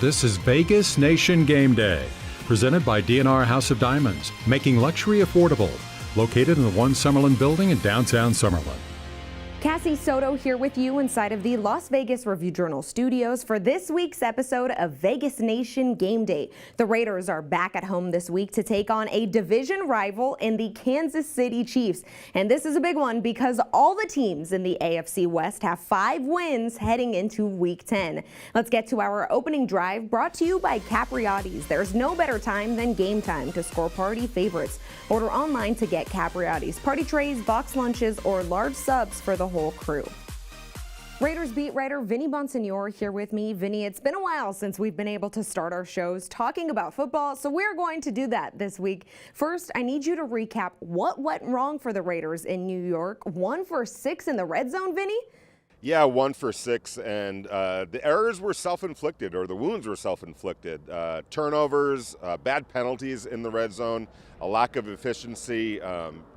This is Vegas Nation Game Day, presented by DNR House of Diamonds, making luxury affordable. Located in the One Summerlin building in downtown Summerlin. Cassie Soto here with you inside of the Las Vegas Review-Journal studios for this week's episode of Vegas Nation Game Day. The Raiders are back at home this week to take on a division rival in the Kansas City Chiefs. And this is a big one because all the teams in the AFC West have 5 wins heading into Week 10. Let's get to our opening drive, brought to you by Capriotti's. There's no better time than game time to score party favorites. Order online to get Capriotti's party trays, box lunches, or large subs for the whole crew. Raiders beat writer Vinny Bonsignore here with me. Vinny, it's been a while since we've been able to start our shows talking about football, so we're going to do that this week. First, I need you to recap what went wrong for the Raiders in New York. 1 for 6 in the red zone, Vinny? Yeah, 1 for 6, and the errors were self-inflicted, or the wounds were self-inflicted. Turnovers, bad penalties in the red zone, a lack of efficiency,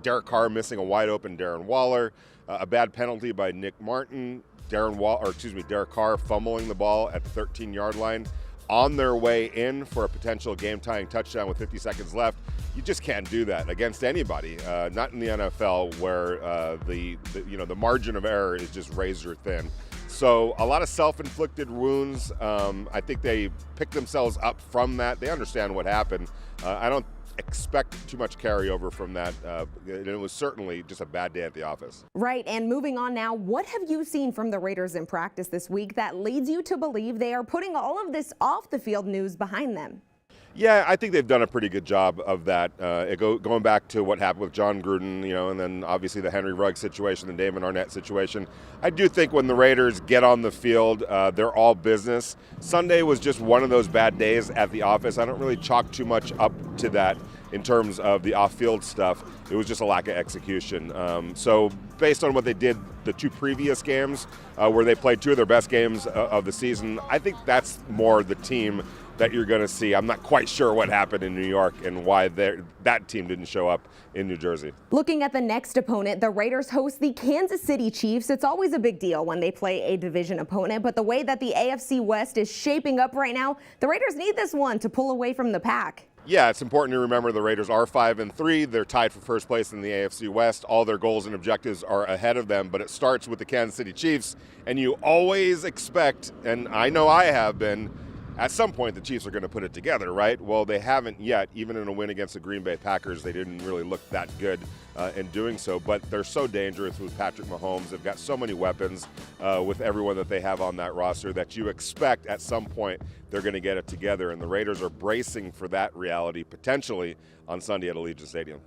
Derek Carr missing a wide-open Darren Waller, a bad penalty by Nick Martin, Derek Carr fumbling the ball at the 13-yard line on their way in for a potential game-tying touchdown with 50 seconds left. You just can't do that against anybody, not in the NFL, where the margin of error is just razor thin. So a lot of self-inflicted wounds. I think they picked themselves up from that. They understand what happened. I don't expect too much carryover from that. It was certainly just a bad day at the office. Right, and moving on now, what have you seen from the Raiders in practice this week that leads you to believe they are putting all of this off-the-field news behind them? Yeah, I think they've done a pretty good job of that. Going back to what happened with John Gruden, and then obviously the Henry Ruggs situation, the Damon Arnett situation. I do think when the Raiders get on the field, they're all business. Sunday was just one of those bad days at the office. I don't really chalk too much up to that in terms of the off-field stuff. It was just a lack of execution. So based on what they did the 2 previous games, where they played 2 of their best games of the season, I think that's more the team that you're going to see. I'm not quite sure what happened in New York and why that team didn't show up in New Jersey. Looking at the next opponent, the Raiders host the Kansas City Chiefs. It's always a big deal when they play a division opponent, but the way that the AFC West is shaping up right now, the Raiders need this one to pull away from the pack. Yeah, it's important to remember the Raiders are 5-3. They're tied for first place in the AFC West. All their goals and objectives are ahead of them, but it starts with the Kansas City Chiefs, and you always expect, and I know I have been, at some point the Chiefs are going to put it together, right? Well, they haven't yet. Even in a win against the Green Bay Packers, they didn't really look that good in doing so. But they're so dangerous with Patrick Mahomes. They've got so many weapons with everyone that they have on that roster that you expect at some point they're going to get it together. And the Raiders are bracing for that reality potentially on Sunday at Allegiant Stadium.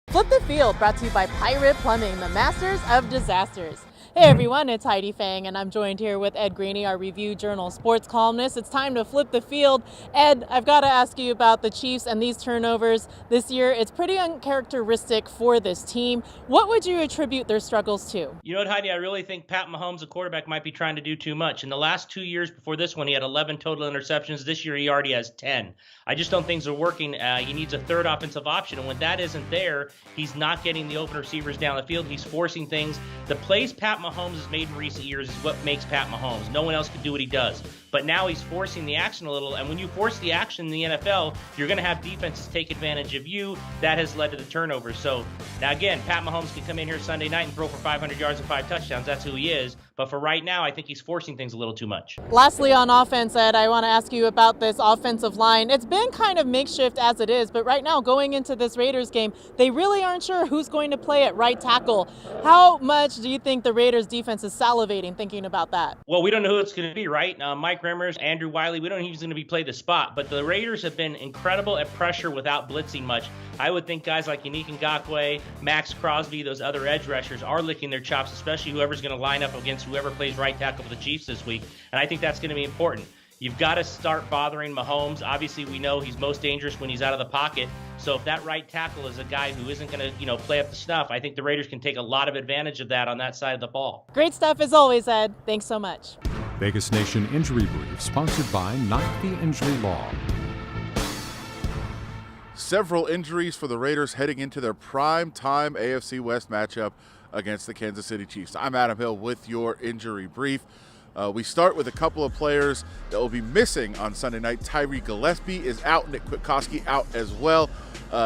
Flip the Field, brought to you by Pirate Plumbing, the masters of disasters. Hey everyone, it's Heidi Fang, and I'm joined here with Ed Greeny, our Review-Journal sports columnist. It's time to flip the field. Ed, I've got to ask you about the Chiefs and these turnovers this year. It's pretty uncharacteristic for this team. What would you attribute their struggles to? You know what, Heidi, I really think Pat Mahomes, the quarterback, might be trying to do too much. In the last 2 years before this one, he had 11 total interceptions. This year, he already has 10. I just don't think things are working. He needs a third offensive option, and when that isn't there, he's not getting the open receivers down the field. He's forcing things. The plays Pat Mahomes has made in recent years is what makes Pat Mahomes. No one else can do what he does. But now he's forcing the action a little, and when you force the action in the NFL, you're going to have defenses take advantage of you. That has led to the turnovers. So now again, Pat Mahomes can come in here Sunday night and throw for 500 yards and 5 touchdowns. That's who he is. But for right now, I think he's forcing things a little too much. Lastly, on offense, Ed, I want to ask you about this offensive line. It's been kind of makeshift as it is, but right now, going into this Raiders game, they really aren't sure who's going to play at right tackle. How much do you think the Raiders defense is salivating thinking about that? Well, we don't know who it's going to be, right? Mike Remmers, Andrew Wiley, we don't know who's going to be playing the spot, but the Raiders have been incredible at pressure without blitzing much. I would think guys like Yannick Ngakoue, Max Crosby, those other edge rushers are licking their chops, especially whoever's going to line up against whoever plays right tackle for the Chiefs this week, and I think that's going to be important. You've got to start bothering Mahomes. Obviously, we know he's most dangerous when he's out of the pocket. So if that right tackle is a guy who isn't going to, play up the snuff, I think the Raiders can take a lot of advantage of that on that side of the ball. Great stuff as always, Ed. Thanks so much. Vegas Nation Injury Brief, sponsored by Not the Injury Law. Several injuries for the Raiders heading into their prime-time AFC West matchup against the Kansas City Chiefs. I'm Adam Hill with your injury brief. We start with a couple of players that will be missing on Sunday night. Tyree Gillespie is out. Nick Kwiatkowski out as well.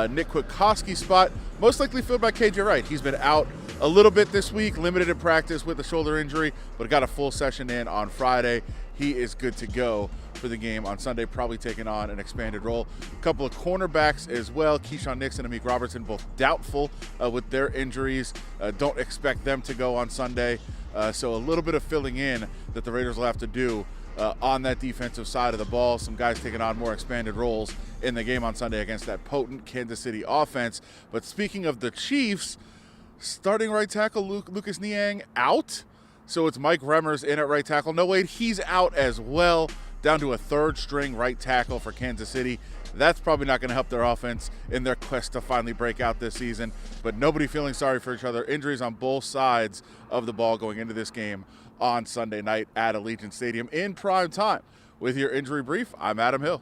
Nick Kwiatkowski's spot most likely filled by KJ Wright. He's been out a little bit this week, limited in practice with a shoulder injury, but got a full session in on Friday. He is good to go for the game on Sunday, probably taking on an expanded role. A couple of cornerbacks as well. Keyshawn Nixon and Amik Robertson both doubtful with their injuries. Don't expect them to go on Sunday. So a little bit of filling in that the Raiders will have to do on that defensive side of the ball. Some guys taking on more expanded roles in the game on Sunday against that potent Kansas City offense. But speaking of the Chiefs, starting right tackle Lucas Niang out. So it's Mike Remmers in at right tackle. No, wait, he's out as well, down to a third string right tackle for Kansas City. That's probably not going to help their offense in their quest to finally break out this season. But nobody feeling sorry for each other. Injuries on both sides of the ball going into this game on Sunday night at Allegiant Stadium in prime time. With your injury brief, I'm Adam Hill.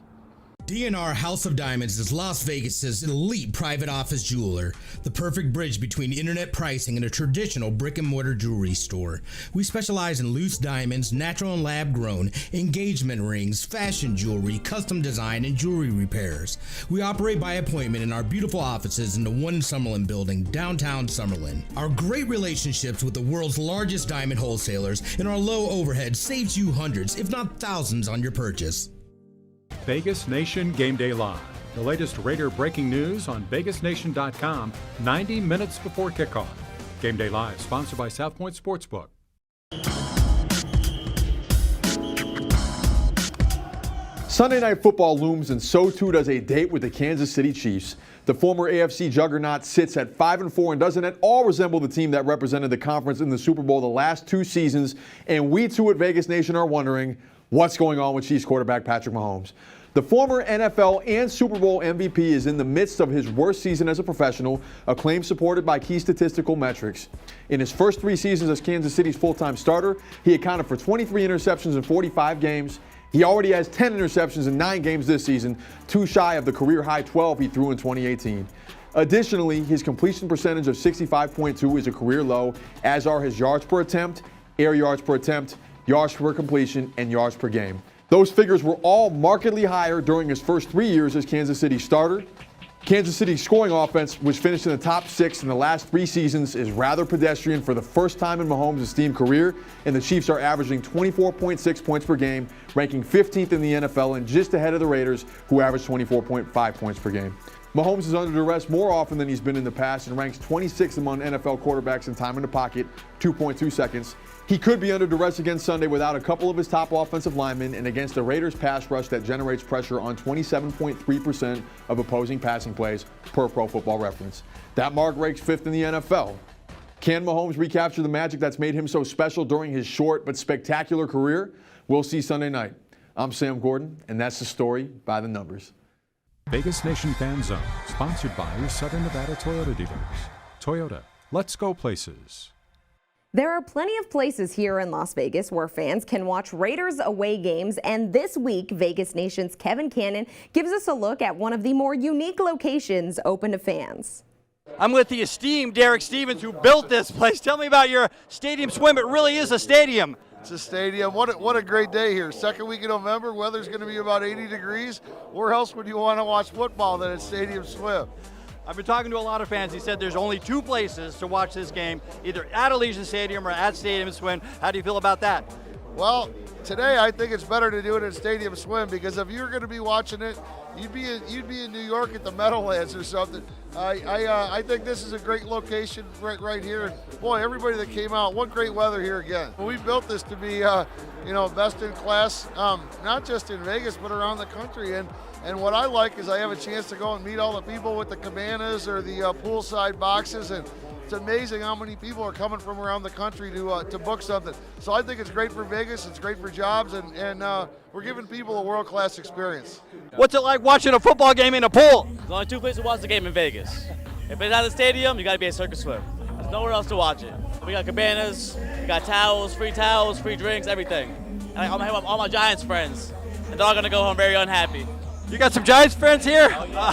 DNR House of Diamonds is Las Vegas's elite private office jeweler, the perfect bridge between internet pricing and a traditional brick-and-mortar jewelry store. We specialize in loose diamonds, natural and lab-grown, engagement rings, fashion jewelry, custom design, and jewelry repairs. We operate by appointment in our beautiful offices in the One Summerlin building, downtown Summerlin. Our great relationships with the world's largest diamond wholesalers and our low overhead saves you hundreds, if not thousands, on your purchase. Vegas Nation Game Day Live. The latest Raider breaking news on vegasnation.com 90 minutes before kickoff. Game Day Live, sponsored by South Point Sportsbook. Sunday Night Football looms, and so too does a date with the Kansas City Chiefs. The former AFC juggernaut sits at 5-4 and doesn't at all resemble the team that represented the conference in the Super Bowl the last 2 seasons. And we too at Vegas Nation are wondering what's going on with Chiefs quarterback Patrick Mahomes. The former NFL and Super Bowl MVP is in the midst of his worst season as a professional, a claim supported by key statistical metrics. In his first 3 seasons as Kansas City's full-time starter, he accounted for 23 interceptions in 45 games. He already has 10 interceptions in 9 games this season, 2 shy of the career-high 12 he threw in 2018. Additionally, his completion percentage of 65.2 is a career low, as are his yards per attempt, air yards per attempt, yards per completion, and yards per game. Those figures were all markedly higher during his first 3 years as Kansas City starter. Kansas City's scoring offense, which finished in the top 6 in the last 3 seasons, is rather pedestrian for the first time in Mahomes' esteemed career, and the Chiefs are averaging 24.6 points per game, ranking 15th in the NFL and just ahead of the Raiders, who average 24.5 points per game. Mahomes is under duress more often than he's been in the past and ranks 26th among NFL quarterbacks in time in the pocket, 2.2 seconds. He could be under duress again Sunday without a couple of his top offensive linemen and against the Raiders' pass rush that generates pressure on 27.3% of opposing passing plays per Pro Football Reference. That mark ranks 5th in the NFL. Can Mahomes recapture the magic that's made him so special during his short but spectacular career? We'll see Sunday night. I'm Sam Gordon, and that's the story by the numbers. Vegas Nation Fan Zone, sponsored by your Southern Nevada Toyota dealers. Toyota, let's go places. There are plenty of places here in Las Vegas where fans can watch Raiders away games, and this week, Vegas Nation's Kevin Cannon gives us a look at one of the more unique locations open to fans. I'm with the esteemed Derek Stevens, who built this place. Tell me about your stadium swim. It really is a stadium. It's a stadium. What a great day here. Second week of November, weather's going to be about 80 degrees. Where else would you want to watch football than at Stadium Swim? I've been talking to a lot of fans. He said there's only 2 places to watch this game, either at Allegiant Stadium or at Stadium Swim. How do you feel about that? Well, today I think it's better to do it at Stadium Swim, because if you're going to be watching it, you'd be in New York at the Meadowlands or something. I think this is a great location right here. And boy, everybody that came out, what great weather here again. We built this to be best in class, not just in Vegas but around the country. And what I like is I have a chance to go and meet all the people with the cabanas or the poolside boxes, and it's amazing how many people are coming from around the country to book something. So I think it's great for Vegas, it's great for jobs, and we're giving people a world-class experience. What's it like watching a football game in a pool? There's only 2 places to watch the game in Vegas. If it's at the stadium, you got to be at Circus Swim. There's nowhere else to watch it. We got cabanas, we got towels, free drinks, everything. And I'm here with all my Giants friends, and they're all going to go home very unhappy. You got some Giants friends here? Oh, yeah.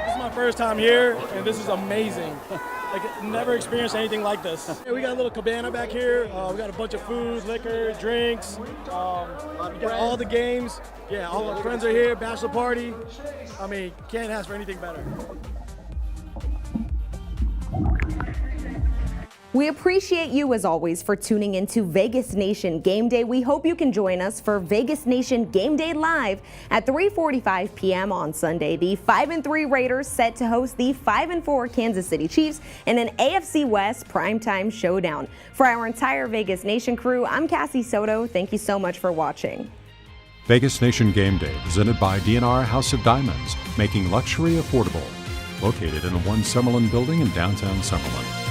This is my first time here, and this is amazing. Like, never experienced anything like this. We got a little cabana back here. We got a bunch of food, liquor, drinks. We got all the games. Yeah, all our friends are here, bachelor party. I mean, can't ask for anything better. We appreciate you as always for tuning into Vegas Nation Game Day. We hope you can join us for Vegas Nation Game Day Live at 3:45 p.m. on Sunday. The 5-3 Raiders set to host the 5-4 Kansas City Chiefs in an AFC West primetime showdown. For our entire Vegas Nation crew, I'm Cassie Soto. Thank you so much for watching. Vegas Nation Game Day, presented by DNR House of Diamonds, making luxury affordable. Located in a One Summerlin building in downtown Summerlin.